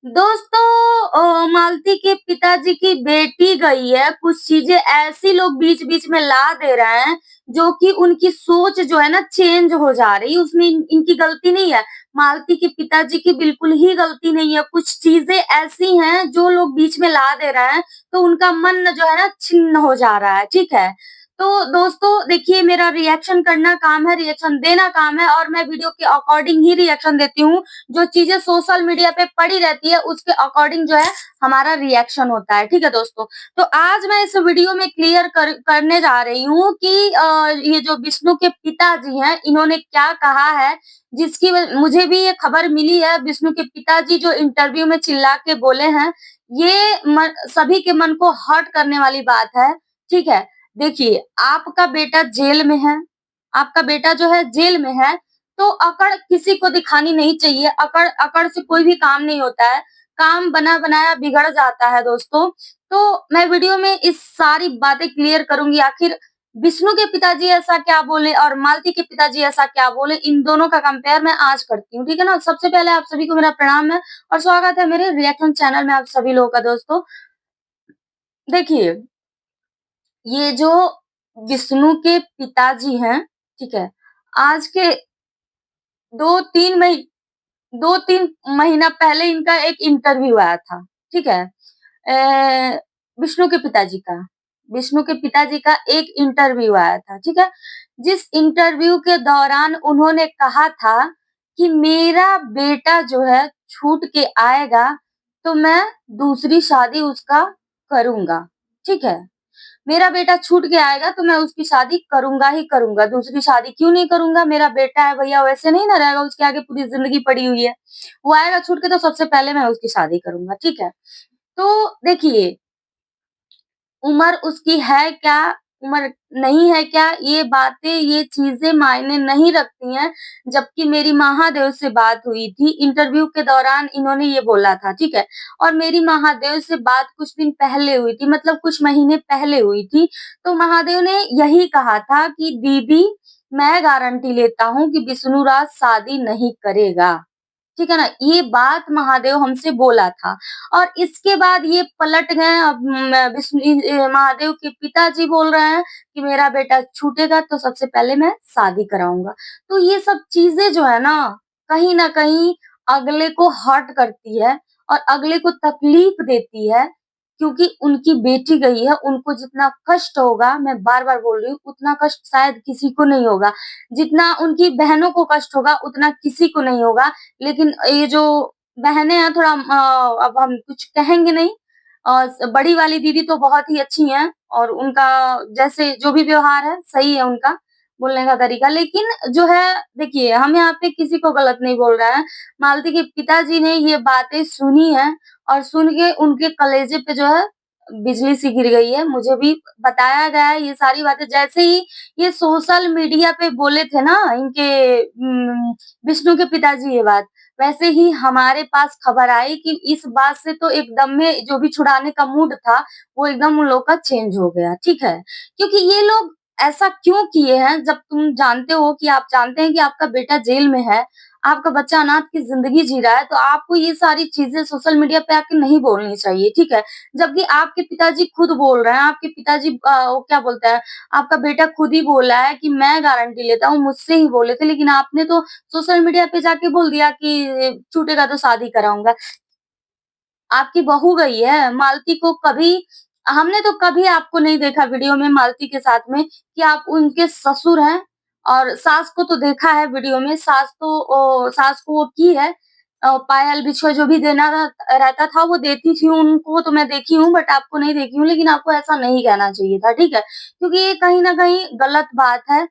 दोस्तों मालती के पिताजी की बेटी गई है। कुछ चीजें ऐसी लोग बीच-बीच में ला दे रहे हैं, जो कि उनकी सोच जो है ना चेंज हो जा रही है। उसमें इनकी गलती नहीं है। मालती के पिताजी की बिल्कुल ही गलती नहीं है। कुछ चीजें ऐसी हैं जो लोग बीच में ला दे रहे हैं, तो उनका मन जो है ना छिन्न हो जा रहा है, ठीक है? तो दोस्तों देखिए, मेरा रिएक्शन करना काम है, रिएक्शन देना काम है और मैं वीडियो के अकॉर्डिंग ही रिएक्शन देती हूँ। जो चीजें सोशल मीडिया पे पड़ी रहती है उसके अकॉर्डिंग जो है हमारा रिएक्शन होता है, ठीक है दोस्तों। तो आज मैं इस वीडियो में क्लियर करने जा रही हूँ कि ये जो विष्णु के पिताजी हैं इन्होंने क्या कहा है, जिसकी मुझे भी ये खबर मिली है। विष्णु के पिताजी जो इंटरव्यू में चिल्ला के बोले हैं, ये सभी के मन को हर्ट करने वाली बात है, ठीक है। देखिए, आपका बेटा जेल में है, आपका बेटा जो है जेल में है, तो अकड़ किसी को दिखानी नहीं चाहिए। अकड़ अकड़ से कोई भी काम नहीं होता है। काम बना-बनाया बिगड़ जाता है दोस्तों। तो मैं वीडियो में इस सारी बातें क्लियर करूँगी। आखिर विष्णु के पिताजी ऐसा क्या बोले और मालती के पिताजी ऐसा क्या बोले, इन दोनों का कंपेयर मैं आज करती हूँ, ठीक है ना? सबसे पहले आप सभी को मेरा प्रणाम है और स्वागत है मेरे रिएक्शन चैनल में आप सभी लोगों का दोस्तों। देखिए, ये जो विष्णु के पिताजी हैं, ठीक है? आज के 2-3 मही 2-3 महीना पहले इनका एक इंटरव्यू आया था, ठीक है? विष्णु के पिताजी का, विष्णु के पिताजी का एक इंटरव्यू आया था, ठीक है? जिस इंटरव्यू के दौरान उन्होंने कहा था कि मेरा बेटा जो है छूट के आएगा, तो मैं दूसरी शादी उसका करूँगा, ठीक है? मेरा बेटा छूट के आएगा तो मैं उसकी शादी करूँगा ही करूँगा, दूसरी शादी क्यों नहीं करूँगा? मेरा बेटा है भैया, वैसे नहीं ना रहेगा, उसके आगे पूरी ज़िंदगी पड़ी हुई है। वो आएगा छूट के तो सबसे पहले मैं उसकी शादी करूँगा, ठीक है? तो देखिए, उम्र उसकी है क्या, उम्र नहीं है क्या, ये बातें, ये चीज़ें मायने नहीं रखती हैं। जबकि मेरी महादेव से बात हुई थी, इंटरव्यू के दौरान इन्होंने ये बोला था, ठीक है? और मेरी महादेव से बात कुछ दिन पहले हुई थी, मतलब कुछ महीने पहले हुई थी। तो महादेव ने यही कहा था कि दीदी, मैं गारंटी लेता हूँ कि विष्णु राज शादी नहीं करेगा। ठीक है ना? ये बात महादेव हमसे बोला था और इसके बाद ये पलट गए। अब महादेव के पिताजी बोल रहे हैं कि मेरा बेटा छूटेगा तो सबसे पहले मैं शादी कराऊँगा। तो ये सब चीज़ें जो है ना, कहीं न कहीं अगले को हर्ट करती है और अगले को तकलीफ देती है, क्योंकि उनकी बेटी गई है, उनको जितना कष्ट होगा, मैं बार-बार बोल रही हूँ, उतना कष्ट शायद किसी को नहीं होगा। जितना उनकी बहनों को कष्ट होगा, उतना किसी को नहीं होगा। लेकिन ये जो बहनें हैं थोड़ा अब हम कुछ कहेंगे नहीं। बड़ी वाली दीदी तो बहुत ही अच्छी हैं और उनका जैसे जो भी व्यवहार है सही है उनका, बोलने का तरीका। लेकिन जो है देखिए, हम यहाँ पे किसी को गलत नहीं बोल रहे हैं। मालती के पिताजी ने ये बातें सुनी हैं और सुन के उनके कलेजे पे जो है बिजली सी गिर गई है। मुझे भी बताया गया है ये सारी बातें। जैसे ही ये सोशल मीडिया पे बोले थे ना इनके विष्णु के पिताजी ये बात, वैसे ही हमारे पास खबर आई कि इस बात से तो एकदम में जो भी छुड़ाने का मूड था, वो एकदम उन लोग का चेंज हो गया, ठीक है? क्योंकि ये लोग ऐसा क्यों किए हैं, जब तुम जानते हो कि आप जानते हैं कि आपका बेटा जेल में है, आपका बच्चा अनाथ की ज़िंदगी जी रहा है, तो आपको ये सारी चीज़ें सोशल मीडिया पे आके नहीं बोलनी चाहिए, ठीक है? जबकि आपके पिताजी खुद बोल रहे हैं, आपके पिताजी वो क्या बोलते हैं, आपका बेटा खुद ही बोला है कि मैं गारंटी लेता हूँ, मुझसे ही बोले थे, लेकिन आपने तो सोशल मीडिया पे जाके बोल दिया कि छूटेगा तो शादी कराऊँगा। आपकी बहू गई है, मालती को कभी हमने तो कभी आपको नहीं देखा वीडियो में मालती के साथ में कि आप उनके ससुर हैं। और सास को तो देखा है वीडियो में, सास को वो की है। पायल बिछुआ जो भी देना रहता था वो देती थी उनको, तो मैं देखी हूँ, बट आपको नहीं देखी हूँ। लेकिन आपको ऐसा नहीं कहना चाहिए था, ठीक है? क्योंकि ये कहीं न कहीं गलत बात है।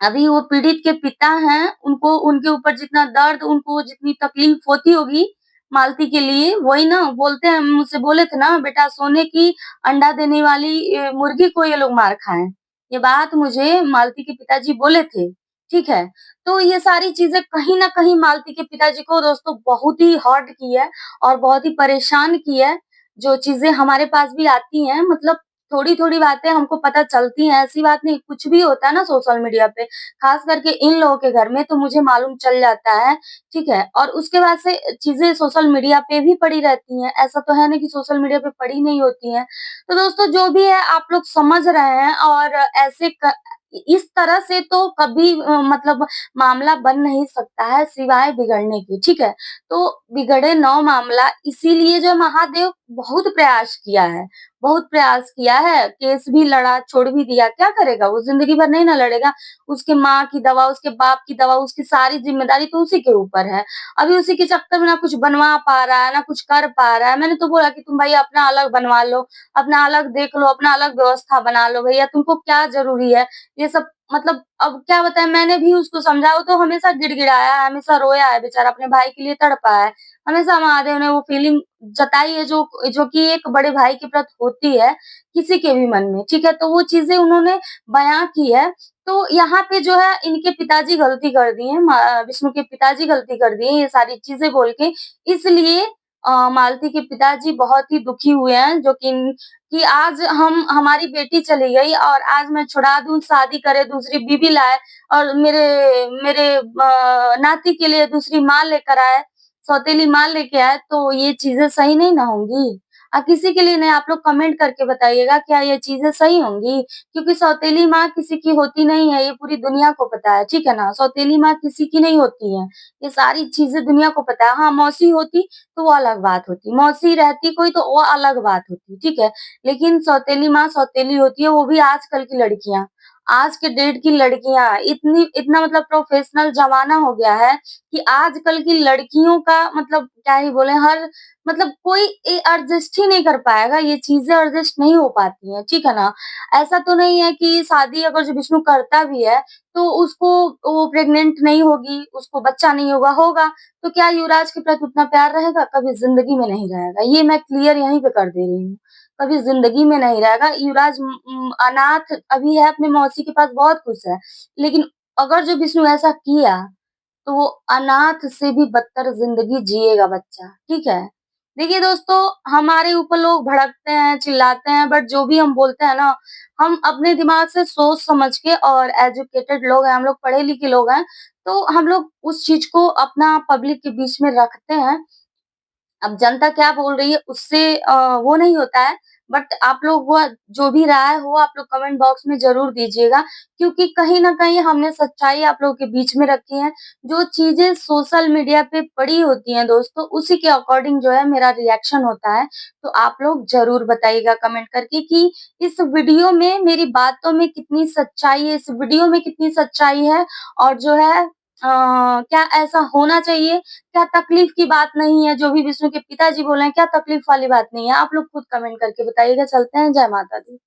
अभी वो पीड़ित के पिता हैं, उनको उनके ऊपर जितना दर्द, उनको जितनी तकलीफ होती होगी मालती के लिए, वही ना बोलते हैं, मुझसे बोले थे ना बेटा, सोने की अंडा देने वाली मुर्गी को ये लोग मार खाएँ। ये बात मुझे मालती के पिताजी बोले थे, ठीक है? तो ये सारी चीज़ें कहीं न कहीं मालती के पिताजी को दोस्तों बहुत ही हर्ट की है और बहुत ही परेशान की है। जो चीज़ें हमारे पास भी आती हैं, मतलब थोड़ी-थोड़ी बातें हमको पता चलती हैं, ऐसी बात नहीं, कुछ भी होता है ना सोशल मीडिया पे, ख़ास करके इन लोगों के घर में तो मुझे मालूम चल जाता है, ठीक है? और उसके बाद से चीज़ें सोशल मीडिया पे भी पड़ी रहती हैं, ऐसा तो है नहीं कि सोशल मीडिया पे पड़ी नहीं होती हैं। तो दोस्तों जो भी है आप लोग समझ रहे हैं और ऐसे क इस तरह से तो कभी मतलब मामला बन नहीं सकता है सिवाय बिगड़ने के, ठीक है? तो बिगड़े नौ मामला इसीलिए जो है महादेव बहुत प्रयास किया है, बहुत प्रयास किया है, केस भी लड़ा, छोड़ भी दिया, क्या करेगा वो ज़िंदगी भर नहीं ना लड़ेगा। उसके माँ की दवा, उसके बाप की दवा, उसकी सारी ज़िम्मेदारी तो उसी के ऊपर है। अभी उसी के चक्कर में ना कुछ बनवा पा रहा है, ना कुछ कर पा रहा है। मैंने तो बोला कि तुम भई अपना अलग बनवा लो, अपना अलग देख लो, अपना अलग व्यवस्था बना लो भैया, तुमको क्या ज़रूरी है? ये सब मतलब अब क्या बताएँ मैंने भी उसको समझा, वो तो हमेशा गिड़गिड़ाया है, हमेशा रोया है बेचारा, अपने भाई के लिए तड़पा है। हमेशा महादेव ने वो फीलिंग जताई है जो कि एक बड़े भाई के प्रति होती है, किसी के भी मन में, ठीक है? तो वो चीज़ें उन्होंने बयाँ की है। तो यहाँ पे जो है इनके पिताजी गलती कर दिए हैं, विष्णु के पिताजी गलती कर दिए हैं ये सारी चीज़ें बोल के, इसलिए मालती के पिताजी बहुत ही दुखी हुए हैं, जो कि आज हम हमारी बेटी चली गई और आज मैं छुड़ा दूँ, शादी करे, दूसरी बीवी लाए और मेरे मेरे नाती के लिए दूसरी माँ लेकर आए, सौतेली माँ लेके आए, तो ये चीज़ें सही नहीं ना होंगी। किसी के लिए नहीं, आप लोग कमेंट करके बताइएगा, क्या ये चीज़ें सही होंगी? क्योंकि सौतेली माँ किसी की होती नहीं है, ये पूरी दुनिया को पता है, ठीक है ना? सौतेली माँ किसी की नहीं होती है, ये सारी चीज़ें दुनिया को पता है। हाँ, मौसी होती तो वो अलग बात होती, मौसी रहती कोई तो वो अलग बात होती, ठीक है? लेकिन सौतेली माँ सौतेली होती है, वो भी आजकल की लड़कियाँ। आज के डेट की लड़कियाँ इतना मतलब प्रोफ़ेशनल ज़माना हो गया है कि आजकल की लड़कियों का मतलब क्या ही बोलें हर मतलब कोई एडजस्ट ही नहीं कर पाएगा, ये चीज़ें एडजस्ट नहीं हो पाती हैं, ठीक है ना? ऐसा तो नहीं है कि शादी अगर जो विष्णु करता भी है, तो उसको वो प्रेग्नेंट नहीं होगी, उसको बच्चा नहीं होगा, होगा, तो क्या युवराज के प्रति उतना प्यार रहेगा? कभी ज़िंदगी में नहीं रहेगा। ये मैं क्लियर यहीं पे कर दे रही हूँ। कभी ज़िंदगी में नहीं रहेगा। युवराज अनाथ अभी है, अपने मौसी के पास बहुत खुश है। लेकिन अगर जो विष्णु ऐसा किया, तो वो अनाथ से भी बदतर ज़िंदगी जिएगा बच्चा, ठीक है? देखिए दोस्तों, हमारे ऊपर लोग भड़कते हैं, चिल्लाते हैं, बट जो भी हम बोलते हैं ना, हम अपने दिमाग से सोच समझ के और एजुकेटेड लोग हैं, हम लोग पढ़े-लिखे लोग हैं, तो हम लोग उस चीज़ को अपना पब्लिक के बीच में रखते हैं। अब जनता क्या बोल रही है उससे वो नहीं होता है, बट आप लोग वो जो भी राय हो आप लोग कमेंट बॉक्स में ज़रूर दीजिएगा, क्योंकि कहीं न कहीं हमने सच्चाई आप लोगों के बीच में रखी है। जो चीज़ें सोशल मीडिया पे पड़ी होती हैं दोस्तों, उसी के अकॉर्डिंग जो है मेरा रिएक्शन होता है। तो आप लोग ज़रूर बताइएगा कमेंट करके कि इस वीडियो में मेरी बातों में कितनी सच्चाई है, इस वीडियो में कितनी सच्चाई है और जो है क्या ऐसा होना चाहिए? क्या तकलीफ की बात नहीं है, जो भी विष्णु के पिताजी बोले हैं, क्या तकलीफ वाली बात नहीं है? आप लोग खुद कमेंट करके बताइएगा। चलते हैं, जय माता दी।